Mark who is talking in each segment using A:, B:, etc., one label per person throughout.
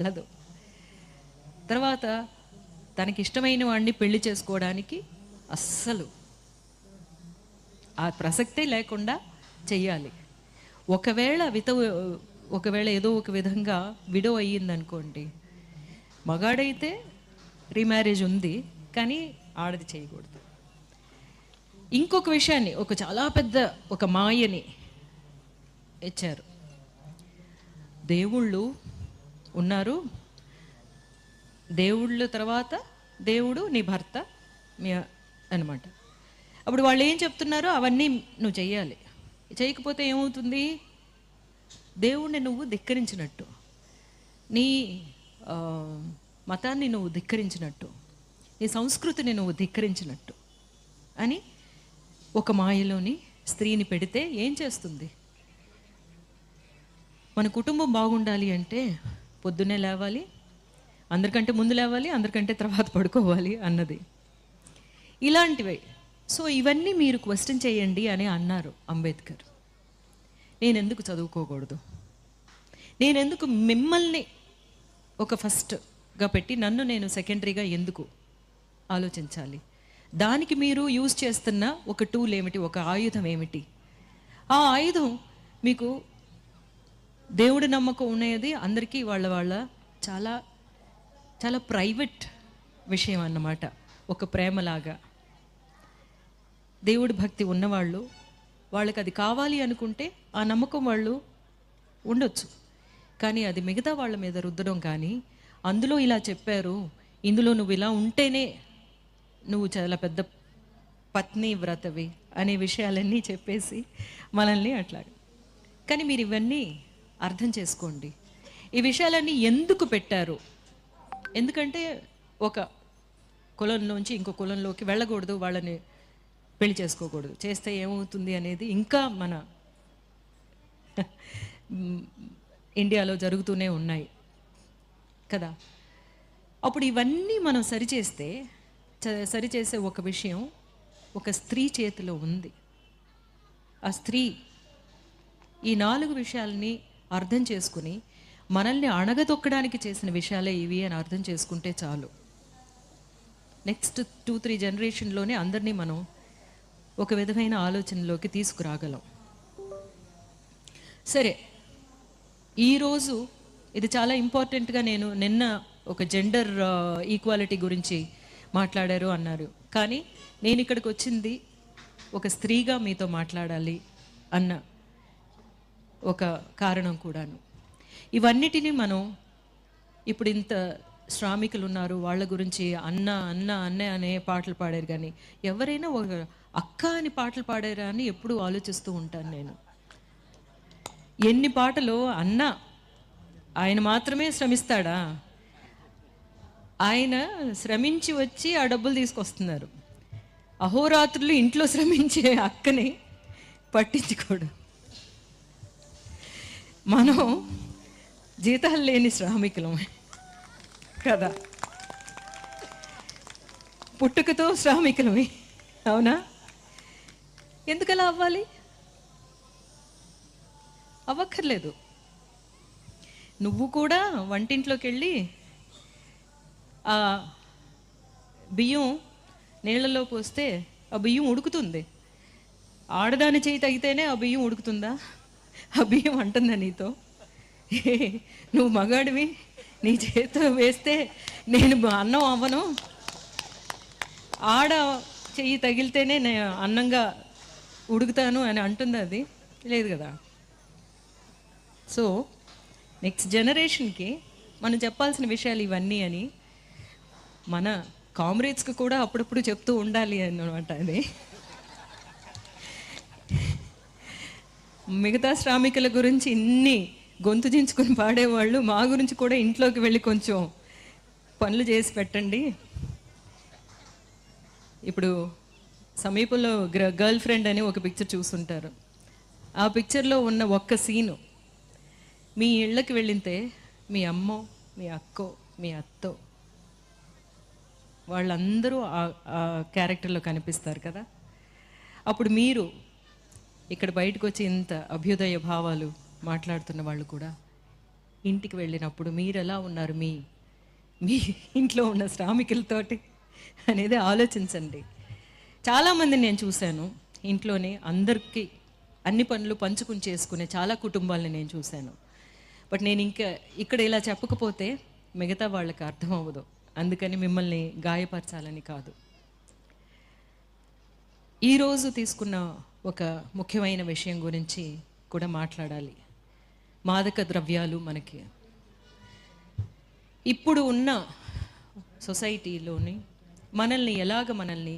A: వెళ్ళదు. తర్వాత తనకి ఇష్టమైన వాడిని పెళ్లి చేసుకోవడానికి అస్సలు ఆ ప్రసక్తే లేకుండా చెయ్యాలి. ఒకవేళ ఏదో ఒక విధంగా విడో అయ్యిందనుకోండి, మగాడైతే రీమ్యారేజ్ ఉంది, కానీ ఆడది చేయకూడదు. ఇంకొక విషయాన్ని, ఒక చాలా పెద్ద ఒక మాయని ఇచ్చారు. దేవుళ్ళు ఉన్నారు, దేవుళ్ళ తర్వాత దేవుడు నీ భర్త మీ అనమాట. అప్పుడు వాళ్ళు ఏం చెప్తున్నారో అవన్నీ నువ్వు చెయ్యాలి. చేయకపోతే ఏమవుతుంది? దేవుణ్ణి నువ్వు ధిక్కరించినట్టు, నీ మతాన్ని నువ్వు ధిక్కరించినట్టు, నీ సంస్కృతిని నువ్వు ధిక్కరించినట్టు అని ఒక మాయలోని స్త్రీని పెడితే ఏం చేస్తుంది? మన కుటుంబం బాగుండాలి అంటే పొద్దున్నే లేవాలి, అందరికంటే ముందు లేవాలి, అందరికంటే తర్వాత పడుకోవాలి అన్నది. ఇలాంటివే. సో ఇవన్నీ మీరు క్వశ్చన్ చేయండి అని అన్నారు అంబేద్కర్. నేనెందుకు చదువుకోకూడదు? నేనెందుకు మిమ్మల్ని ఒక ఫస్ట్గా పెట్టి నన్ను నేను సెకండరీగా ఎందుకు ఆలోచించాలి? దానికి మీరు యూజ్ చేస్తున్న ఒక టూల్ ఏమిటి? ఒక ఆయుధం ఏమిటి? ఆ ఆయుధం మీకు దేవుడి నమ్మకం ఉన్నది అందరికీ వాళ్ళ చాలా చాలా ప్రైవేట్ విషయం అన్నమాట. ఒక ప్రేమలాగా దేవుడి భక్తి ఉన్నవాళ్ళు, వాళ్ళకి అది కావాలి అనుకుంటే ఆ నమ్మకం వాళ్ళు ఉండొచ్చు. కానీ అది మిగతా వాళ్ళ మీద రుద్దడం, కానీ అందులో ఇలా చెప్పారు, ఇందులో నువ్వు ఇలా ఉంటేనే నువ్వు చాలా పెద్ద పత్ని వ్రతవి అనే విషయాలన్నీ చెప్పేసి మనల్ని అట్లా. కానీ మీరు ఇవన్నీ అర్థం చేసుకోండి. ఈ విషయాలన్నీ ఎందుకు పెట్టారు? ఎందుకంటే ఒక కులంలోంచి ఇంకో కులంలోకి వెళ్ళకూడదు, వాళ్ళని పెళ్లి చేసుకోకూడదు, చేస్తే ఏమవుతుంది అనేది ఇంకా మన ఇండియాలో జరుగుతూనే ఉన్నాయి కదా. అప్పుడు ఇవన్నీ మనం సరిచేసే ఒక విషయం ఒక స్త్రీ చేతిలో ఉంది. ఆ స్త్రీ ఈ 4 విషయాలని అర్థం చేసుకుని మనల్ని అణగదొక్కడానికి చేసిన విషయాలే ఇవి అని అర్థం చేసుకుంటే చాలు. నెక్స్ట్ 2-3 జనరేషన్లోనే అందరినీ మనం ఒక విధమైన ఆలోచనలోకి తీసుకురాగలం. సరే, ఈరోజు ఇది చాలా ఇంపార్టెంట్గా, నేను నిన్న ఒక జెండర్ ఈక్వాలిటీ గురించి మాట్లాడారు అన్నారు, కానీ నేను ఇక్కడికి వచ్చింది ఒక స్త్రీగా మీతో మాట్లాడాలి అన్న ఒక కారణం కూడాను. ఇవన్నిటినీ మనం ఇప్పుడు ఇంత శ్రామికులు ఉన్నారు, వాళ్ళ గురించి అన్న అన్న అన్నే అనే పాటలు పాడారు, కానీ ఎవరైనా ఒక అక్క అని పాటలు పాడారా అని ఎప్పుడు ఆలోచిస్తూ ఉంటాను నేను. ఎన్ని పాటలు అన్న, ఆయన మాత్రమే శ్రమిస్తాడా? ఆయన శ్రమించి వచ్చి ఆ డబ్బులు తీసుకొస్తున్నారు. అహోరాత్రులు ఇంట్లో శ్రమించే అక్కని పట్టించుకోడు. మనం జీతాలు లేని శ్రామికులమే కదా, పుట్టుకతో శ్రామికులమే, అవునా? ఎందుకలా అవ్వాలి? అవ్వక్కర్లేదు. నువ్వు కూడా వంటింట్లోకి వెళ్ళి ఆ బియ్యం నీళ్ళలో పోస్తే ఆ బియ్యం ఉడుకుతుంది. ఆడదాని చేయి తగితేనే ఆ బియ్యం ఉడుకుతుందా? ఆ బియ్యం అంటుందా నీతో? నువ్వు మగాడివి, నీ చేతితో వేస్తే నేను అన్నం అవ్వను, ఆడ చెయ్యి తగిలితేనే నేను అన్నంగా ఉడుకుతాను అని అంటుంది? అది లేదు కదా. సో నెక్స్ట్ జనరేషన్కి మనం చెప్పాల్సిన విషయాలు ఇవన్నీ అని మన కామ్రేడ్స్కి కూడా అప్పుడప్పుడు చెప్తూ ఉండాలి అన్నమాట. అది మిగతా శ్రామికుల గురించి ఇన్ని గొంతు చించుకొని పాడేవాళ్ళు, మా గురించి కూడా ఇంట్లోకి వెళ్ళి కొంచెం పనులు చేసి పెట్టండి. ఇప్పుడు సమీపంలో గర్ల్ ఫ్రెండ్ అని ఒక పిక్చర్ చూస్తుంటారు. ఆ పిక్చర్లో ఉన్న ఒక్క సీను, మీ ఇళ్ళకి వెళ్ళితే మీ అమ్మో, మీ అక్కో, మీ అత్తో, వాళ్ళందరూ ఆ క్యారెక్టర్లో కనిపిస్తారు కదా. అప్పుడు మీరు ఇక్కడ బయటకు వచ్చి ఇంత అభ్యుదయ భావాలు మాట్లాడుతున్న వాళ్ళు కూడా ఇంటికి వెళ్ళినప్పుడు మీరు ఎలా ఉన్నారు మీ మీ ఇంట్లో ఉన్న శ్రామికులతోటి అనేది ఆలోచించండి. చాలామందిని నేను చూశాను, ఇంట్లోనే అందరికీ అన్ని పనులు పంచుకుని చేసుకునే చాలా కుటుంబాలని నేను చూశాను. బట్ నేను ఇంకా ఇక్కడ ఇలా చెప్పకపోతే మిగతా వాళ్ళకి అర్థం అవ్వదు. అందుకని మిమ్మల్ని గాయపరచాలని కాదు. ఈరోజు తీసుకున్న ఒక ముఖ్యమైన విషయం గురించి కూడా మాట్లాడాలి. మాదక ద్రవ్యాలు మనకి ఇప్పుడు ఉన్న సొసైటీలోని మనల్ని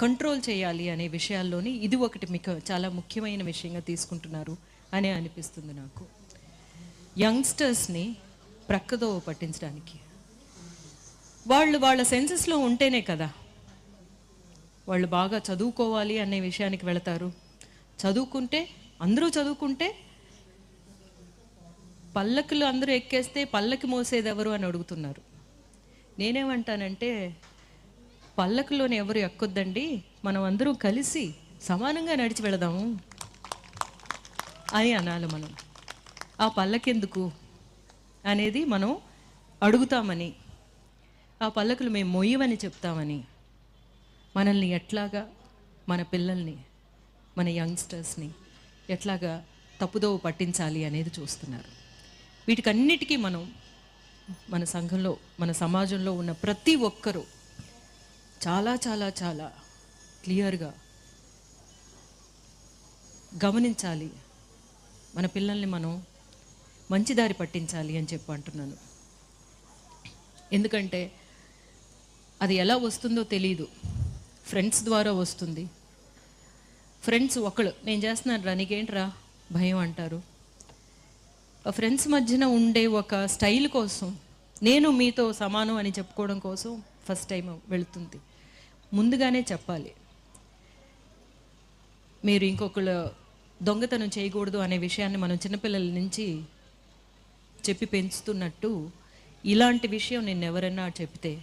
A: కంట్రోల్ చేయాలి అనే విషయాల్లోని ఇది ఒకటి మీకు చాలా ముఖ్యమైన విషయంగా తీసుకుంటున్నారు అని అనిపిస్తుంది నాకు. యంగ్స్టర్స్ని ప్రక్కదో పట్టించడానికి వాళ్ళ సెన్సెస్లో ఉంటేనే కదా వాళ్ళు బాగా చదువుకోవాలి అనే విషయానికి వెళతారు. అందరూ చదువుకుంటే పల్లకులు అందరూ ఎక్కేస్తే పల్లకి మోసేది ఎవరు అని అడుగుతున్నారు. నేనేమంటానంటే పల్లకులోని ఎవరు ఎక్కొద్దండి, మనం అందరూ కలిసి సమానంగా నడిచి వెళదాము అని అనాలి. మనం ఆ పల్లకెందుకు అనేది మనం అడుగుతామని, ఆ పల్లకులు మేము మొయ్యమని చెప్తామని మనల్ని ఎట్లాగా, మన పిల్లల్ని, మన యంగ్స్టర్స్ని ఎట్లాగా తప్పుదోవ పట్టించాలి అనేది చూస్తున్నారు. వీటికన్నిటికీ మన సంఘంలో, మన సమాజంలో ఉన్న ప్రతి ఒక్కరూ చాలా చాలా చాలా క్లియర్గా గమనించాలి. మన పిల్లల్ని మనం మంచి దారి పట్టించాలి అని చెప్పి అంటున్నాను. ఎందుకంటే అది ఎలా వస్తుందో తెలీదు. ఫ్రెండ్స్ ద్వారా వస్తుంది. ఫ్రెండ్స్ ఒకళ్ళు నేను చేస్తున్నాను రా, నీకేంట్రా భయం అంటారు. ఆ ఫ్రెండ్స్ మధ్యన ఉండే ఒక స్టైల్ కోసం, నేను మీతో సమానం అని చెప్పుకోవడం కోసం ఫస్ట్ టైం వెళుతుంది. ముందుగానే చెప్పాలి, మీరు ఇంకొకళ్ళు దొంగతనం చేయకూడదు అనే విషయాన్ని మనం చిన్నపిల్లల నుంచి చెప్పి పెంచుతున్నట్టు ఇలాంటి విషయం నేను ఎవరైనా చెప్తే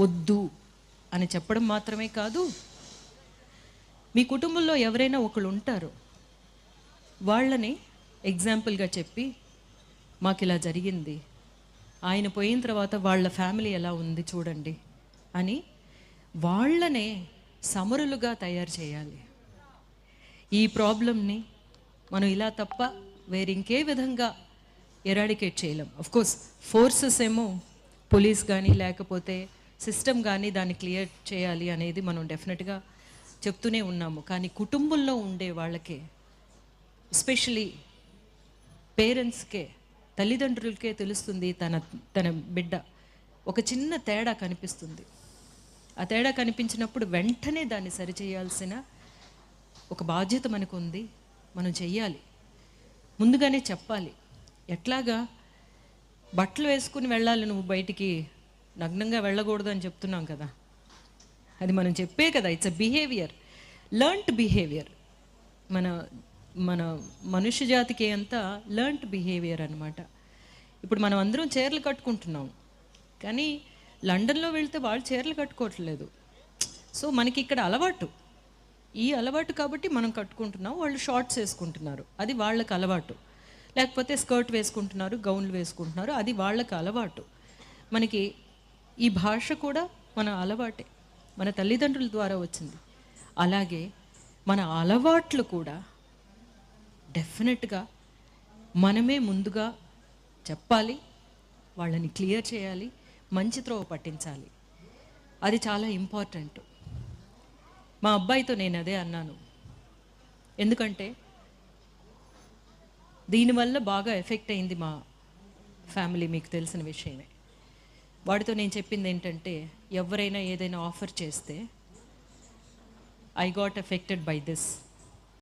A: వద్దు అని చెప్పడం మాత్రమే కాదు, మీ కుటుంబంలో ఎవరైనా ఒకళ్ళు ఉంటారు, వాళ్ళని ఎగ్జాంపుల్గా చెప్పి మాకు ఇలా జరిగింది, ఆయన పోయిన తర్వాత వాళ్ళ ఫ్యామిలీ ఎలా ఉంది చూడండి అని వాళ్ళనే సమరులుగా తయారు చేయాలి. ఈ ప్రాబ్లమ్ని మనం ఇలా తప్ప వేరింకే విధంగా ఎరాడికేట్ చేయలేం. అఫ్కోర్స్ ఫోర్సెస్ ఏమో పోలీస్ కానీ లేకపోతే సిస్టమ్ కానీ దాన్ని క్లియర్ చేయాలి అనేది మనం డెఫినెట్గా చెప్తూనే ఉన్నాము. కానీ కుటుంబంలో ఉండే వాళ్ళకే, ఎస్పెషలీ పేరెంట్స్కే, తల్లిదండ్రులకే తెలుస్తుంది తన బిడ్డ ఒక చిన్న తేడా కనిపిస్తుంది. ఆ తేడా కనిపించినప్పుడు వెంటనే దాన్ని సరిచేయాల్సిన ఒక బాధ్యత మనకు ఉంది. మనం చెయ్యాలి, ముందుగానే చెప్పాలి. ఎట్లాగా బట్టలు వేసుకుని వెళ్ళాలి, నువ్వు బయటికి నగ్నంగా వెళ్ళకూడదు అని చెప్తున్నాం కదా, అది మనం చెప్పే కదా. It's a behaviour, learned behaviour. మన మనుష్య జాతికి అంతా లర్న్డ్ బిహేవియర్ అనమాట. ఇప్పుడు మనం అందరం చీరలు కట్టుకుంటున్నాం, కానీ లండన్లో వెళ్తే వాళ్ళు చీరలు కట్టుకోవట్లేదు. సో మనకి ఇక్కడ అలవాటు, ఈ అలవాటు కాబట్టి మనం కట్టుకుంటున్నాం. వాళ్ళు షార్ట్స్ వేసుకుంటున్నారు, అది వాళ్ళకి అలవాటు. లేకపోతే స్కర్ట్ వేసుకుంటున్నారు, గౌన్లు వేసుకుంటున్నారు, అది వాళ్ళకి అలవాటు. మనకి ఈ భాష కూడా మన అలవాటే, మన తల్లిదండ్రుల ద్వారా వచ్చింది. అలాగే మన అలవాట్లు కూడా డెఫినెట్గా మనమే ముందుగా చెప్పాలి, వాళ్ళని క్లియర్ చేయాలి, మంచి త్రోవ పట్టించాలి. అది చాలా ఇంపార్టెంట్. మా అబ్బాయితో నేను అదే అన్నాను. ఎందుకంటే దీనివల్ల బాగా ఎఫెక్ట్ అయింది మా ఫ్యామిలీ, మీకు తెలిసిన విషయమే. వాడితో నేను చెప్పింది ఏంటంటే, ఎవరైనా ఏదైనా ఆఫర్ చేస్తే I got affected by this